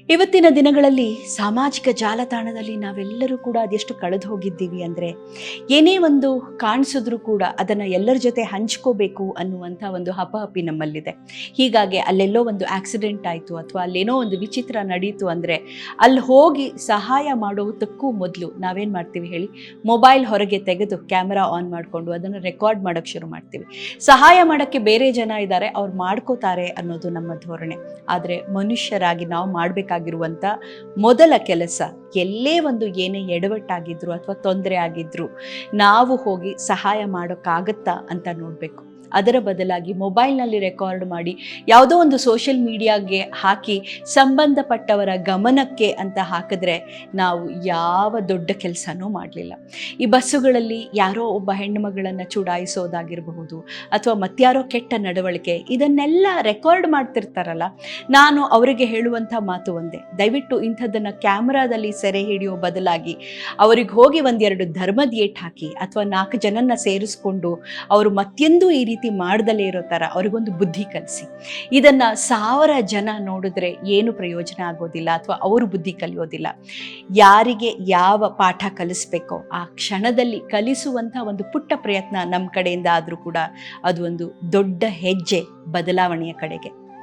ಇವತ್ತಿನ ದಿನಗಳಲ್ಲಿ ಸಾಮಾಜಿಕ ಜಾಲತಾಣದಲ್ಲಿ ನಾವೆಲ್ಲರೂ ಕೂಡ ಅದೆಷ್ಟು ಕಳೆದು ಹೋಗಿದ್ದೀವಿ ಅಂದರೆ, ಏನೇ ಒಂದು ಕಾಣಿಸಿದ್ರೂ ಕೂಡ ಅದನ್ನು ಎಲ್ಲರ ಜೊತೆ ಹಂಚ್ಕೋಬೇಕು ಅನ್ನುವಂಥ ಒಂದು ಹಪಹಪಿ ನಮ್ಮಲ್ಲಿದೆ. ಹೀಗಾಗಿ ಅಲ್ಲೆಲ್ಲೋ ಒಂದು ಆಕ್ಸಿಡೆಂಟ್ ಆಯಿತು ಅಥವಾ ಅಲ್ಲೇನೋ ಒಂದು ವಿಚಿತ್ರ ನಡೀತು ಅಂದರೆ ಅಲ್ಲಿ ಹೋಗಿ ಸಹಾಯ ಮಾಡೋದಕ್ಕೂ ಮೊದಲು ನಾವೇನು ಮಾಡ್ತೀವಿ ಹೇಳಿ, ಮೊಬೈಲ್ ಹೊರಗೆ ತೆಗೆದು ಕ್ಯಾಮ್ರಾ ಆನ್ ಮಾಡಿಕೊಂಡು ಅದನ್ನು ರೆಕಾರ್ಡ್ ಮಾಡೋಕ್ಕೆ ಶುರು ಮಾಡ್ತೀವಿ. ಸಹಾಯ ಮಾಡೋಕ್ಕೆ ಬೇರೆ ಜನ ಇದ್ದಾರೆ, ಅವ್ರು ಮಾಡ್ಕೋತಾರೆ ಅನ್ನೋದು ನಮ್ಮ ಧೋರಣೆ. ಆದರೆ ಮನುಷ್ಯರಾಗಿ ನಾವು ಮಾಡಬೇಕಾಗಿರುವಂಥ ಮೊದಲ ಕೆಲಸ, ಎಲ್ಲೇ ಒಂದು ಏನೇ ಎಡವಟ್ಟಾಗಿದ್ರು ಅಥವಾ ತೊಂದರೆ ಆಗಿದ್ರು ನಾವು ಹೋಗಿ ಸಹಾಯ ಮಾಡೋಕ್ಕಾಗತ್ತಾ ಅಂತ ನೋಡಬೇಕು. ಅದರ ಬದಲಾಗಿ ಮೊಬೈಲ್ನಲ್ಲಿ ರೆಕಾರ್ಡ್ ಮಾಡಿ ಯಾವುದೋ ಒಂದು ಸೋಷಿಯಲ್ ಮೀಡಿಯಾಗೆ ಹಾಕಿ ಸಂಬಂಧಪಟ್ಟವರ ಗಮನಕ್ಕೆ ಅಂತ ಹಾಕಿದ್ರೆ ನಾವು ಯಾವ ದೊಡ್ಡ ಕೆಲಸನೂ ಮಾಡಲಿಲ್ಲ. ಈ ಬಸ್ಸುಗಳಲ್ಲಿ ಯಾರೋ ಒಬ್ಬ ಹೆಣ್ಣುಮಗಳನ್ನು ಚುಡಾಯಿಸೋದಾಗಿರಬಹುದು ಅಥವಾ ಮತ್ಯಾರೋ ಕೆಟ್ಟ ನಡವಳಿಕೆ, ಇದನ್ನೆಲ್ಲ ರೆಕಾರ್ಡ್ ಮಾಡ್ತಿರ್ತಾರಲ್ಲ, ನಾನು ಅವರಿಗೆ ಹೇಳುವಂಥ ಮಾತು ಒಂದೇ: ದಯವಿಟ್ಟು ಇಂಥದ್ದನ್ನು ಕ್ಯಾಮ್ರಾದಲ್ಲಿ ಸೆರೆ ಹಿಡಿಯೋ ಬದಲಾಗಿ ಅವ್ರಿಗೆ ಹೋಗಿ ಒಂದೆರಡು ಧರ್ಮದ ಏಟ್ ಹಾಕಿ ಅಥವಾ 4 ಜನನ್ನ ಸೇರಿಸ್ಕೊಂಡು ಅವರು ಮತ್ತೆಂದೂ ಈ ರೀತಿ ಮಾಡ್ದಲೇ ಇರೋ ಥರ ಅವ್ರಿಗೊಂದು ಬುದ್ಧಿ ಕಲಿಸಿ. ಇದನ್ನು 1000 ಜನ ನೋಡಿದ್ರೆ ಏನು ಪ್ರಯೋಜನ ಆಗೋದಿಲ್ಲ ಅಥವಾ ಅವರು ಬುದ್ಧಿ ಕಲಿಯೋದಿಲ್ಲ. ಯಾರಿಗೆ ಯಾವ ಪಾಠ ಕಲಿಸ್ಬೇಕೋ ಆ ಕ್ಷಣದಲ್ಲಿ ಕಲಿಸುವಂಥ ಒಂದು ಪುಟ್ಟ ಪ್ರಯತ್ನ ನಮ್ಮ ಕಡೆಯಿಂದ ಆದರೂ ಕೂಡ ಅದು ಒಂದು ದೊಡ್ಡ ಹೆಜ್ಜೆ ಬದಲಾವಣೆಯ ಕಡೆಗೆ.